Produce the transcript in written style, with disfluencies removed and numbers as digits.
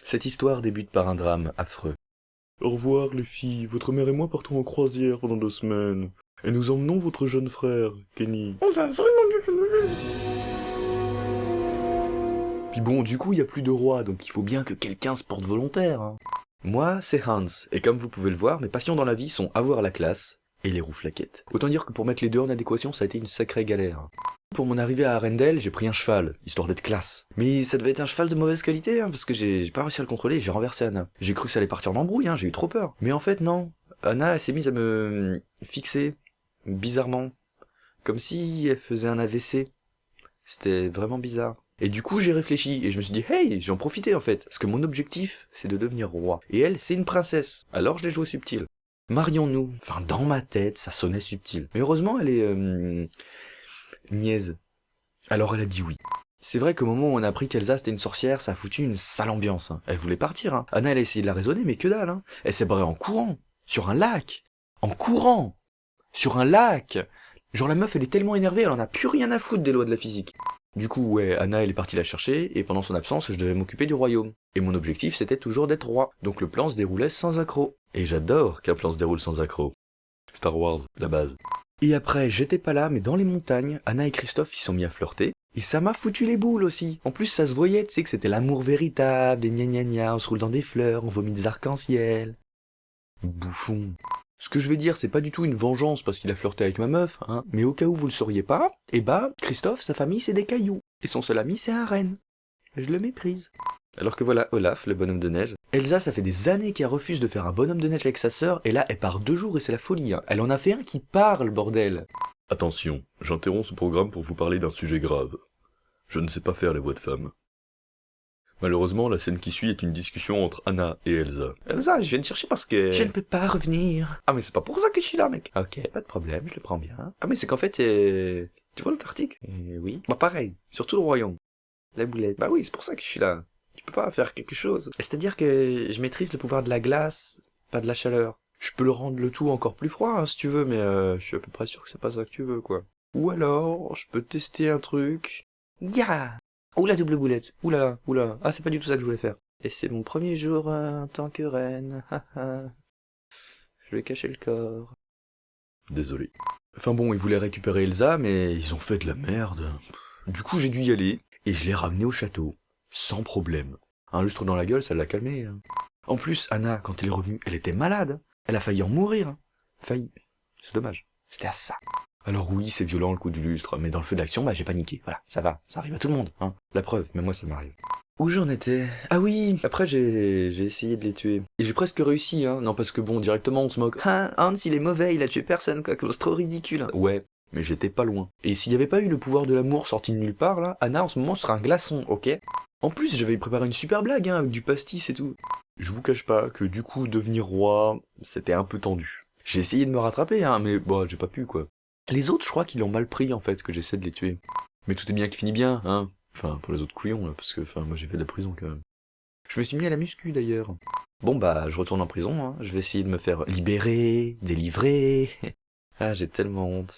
Cette histoire débute par un drame affreux. Au revoir les filles, votre mère et moi partons en croisière pendant 2 semaines. Et nous emmenons votre jeune frère, Kenny. On va vraiment bien s'amuser. Puis bon, du coup, il y a plus de roi, donc il faut bien que quelqu'un se porte volontaire. Hein. Moi, c'est Hans, et comme vous pouvez le voir, mes passions dans la vie sont avoir la classe et les rouflaquettes. Autant dire que pour mettre les deux en adéquation, ça a été une sacrée galère. Pour mon arrivée à Arendelle, j'ai pris un cheval, histoire d'être classe. Mais ça devait être un cheval de mauvaise qualité, hein, parce que j'ai pas réussi à le contrôler, j'ai renversé Anna. J'ai cru que ça allait partir en embrouille, hein, j'ai eu trop peur. Mais en fait, non. Anna, elle s'est mise à me fixer, bizarrement. Comme si elle faisait un AVC. C'était vraiment bizarre. Et du coup, j'ai réfléchi, et je me suis dit, hey, j'ai en profité en fait, parce que mon objectif, c'est de devenir roi. Et elle, c'est une princesse. Alors je l'ai joué subtil. Marions-nous. Enfin, dans ma tête, ça sonnait subtil. Mais heureusement, elle est, niaise. Alors elle a dit oui. C'est vrai qu'au moment où on a appris qu'Elsa c'était une sorcière, ça a foutu une sale ambiance. Hein. Elle voulait partir. Hein. Anna, elle a essayé de la raisonner, mais que dalle. Hein. Elle s'est barrée en courant. Sur un lac. En courant. Sur un lac. Genre la meuf, elle est tellement énervée, elle en a plus rien à foutre des lois de la physique. Du coup, ouais, Anna, elle est partie la chercher, et pendant son absence, je devais m'occuper du royaume. Et mon objectif, c'était toujours d'être roi. Donc le plan se déroulait sans accroc. Et j'adore qu'un plan se déroule sans accroc. Star Wars, la base. Et après, j'étais pas là, mais dans les montagnes, Anna et Christophe y sont mis à flirter. Et ça m'a foutu les boules aussi. En plus, ça se voyait, tu sais, que c'était l'amour véritable, et gna gna gna, on se roule dans des fleurs, on vomit des arcs-en-ciel. Bouffon. Ce que je vais dire, c'est pas du tout une vengeance parce qu'il a flirté avec ma meuf, hein. Mais au cas où vous le sauriez pas, eh bah, Christophe, sa famille, c'est des cailloux. Et son seul ami, c'est un renne. Je le méprise. Alors que voilà, Olaf, le bonhomme de neige. Elsa, ça fait des années qu'elle refuse de faire un bonhomme de neige avec sa sœur, et là, elle part 2 jours et c'est la folie, hein. Elle en a fait un qui parle, bordel. Attention, j'interromps ce programme pour vous parler d'un sujet grave. Je ne sais pas faire les voix de femmes. Malheureusement, la scène qui suit est une discussion entre Anna et Elsa. Elsa, je viens te chercher parce que... Je ne peux pas revenir. Ah mais c'est pas pour ça que je suis là, mec. Ok, pas de problème, je le prends bien. Ah mais c'est qu'en fait, tu vois l'Antarctique? Oui. Bah pareil, surtout le royaume. La boulette. Bah oui, c'est pour ça que je suis là. Tu peux pas faire quelque chose. C'est-à-dire que je maîtrise le pouvoir de la glace, pas de la chaleur. Je peux le rendre le tout encore plus froid, hein, si tu veux, mais je suis à peu près sûr que c'est pas ça que tu veux, quoi. Ou alors, je peux tester un truc... Ya! Ou la double boulette. Oula, oula. Ah, c'est pas du tout ça que je voulais faire. Et c'est mon premier jour en tant que reine. Je vais cacher le corps. Désolé. Enfin bon, ils voulaient récupérer Elsa, mais ils ont fait de la merde. Du coup, j'ai dû y aller, et je l'ai ramenée au château. Sans problème. Un lustre dans la gueule, ça l'a calmé. Hein. En plus, Anna, quand elle est revenue, elle était malade. Elle a failli en mourir. Hein. Failli. C'est dommage. C'était à ça. Alors oui, c'est violent le coup du lustre, mais dans le feu d'action, bah j'ai paniqué. Voilà, ça va, ça arrive à tout le monde. Hein. La preuve, même moi ça m'arrive. Où j'en étais? Ah oui. Après j'ai essayé de les tuer. Et j'ai presque réussi, hein. Non parce que bon, directement on se moque. Ah, Hans il est mauvais, il a tué personne, quoi, c'est trop ridicule. Hein. Ouais, mais j'étais pas loin. Et s'il y avait pas eu le pouvoir de l'amour sorti de nulle part, là, Anna en ce moment serait un glaçon, ok? En plus, j'avais préparé une super blague, hein, avec du pastis et tout. Je vous cache pas que du coup, devenir roi, c'était un peu tendu. J'ai essayé de me rattraper, hein, mais bon, j'ai pas pu, quoi. Les autres, je crois qu'ils l'ont mal pris, en fait, que j'essaie de les tuer. Mais tout est bien qui finit bien, hein. Enfin, pour les autres couillons, là, parce que, enfin, moi j'ai fait de la prison, quand même. Je me suis mis à la muscu, d'ailleurs. Bon, bah, je retourne en prison, hein. Je vais essayer de me faire libérer, délivrer. Ah, j'ai tellement honte.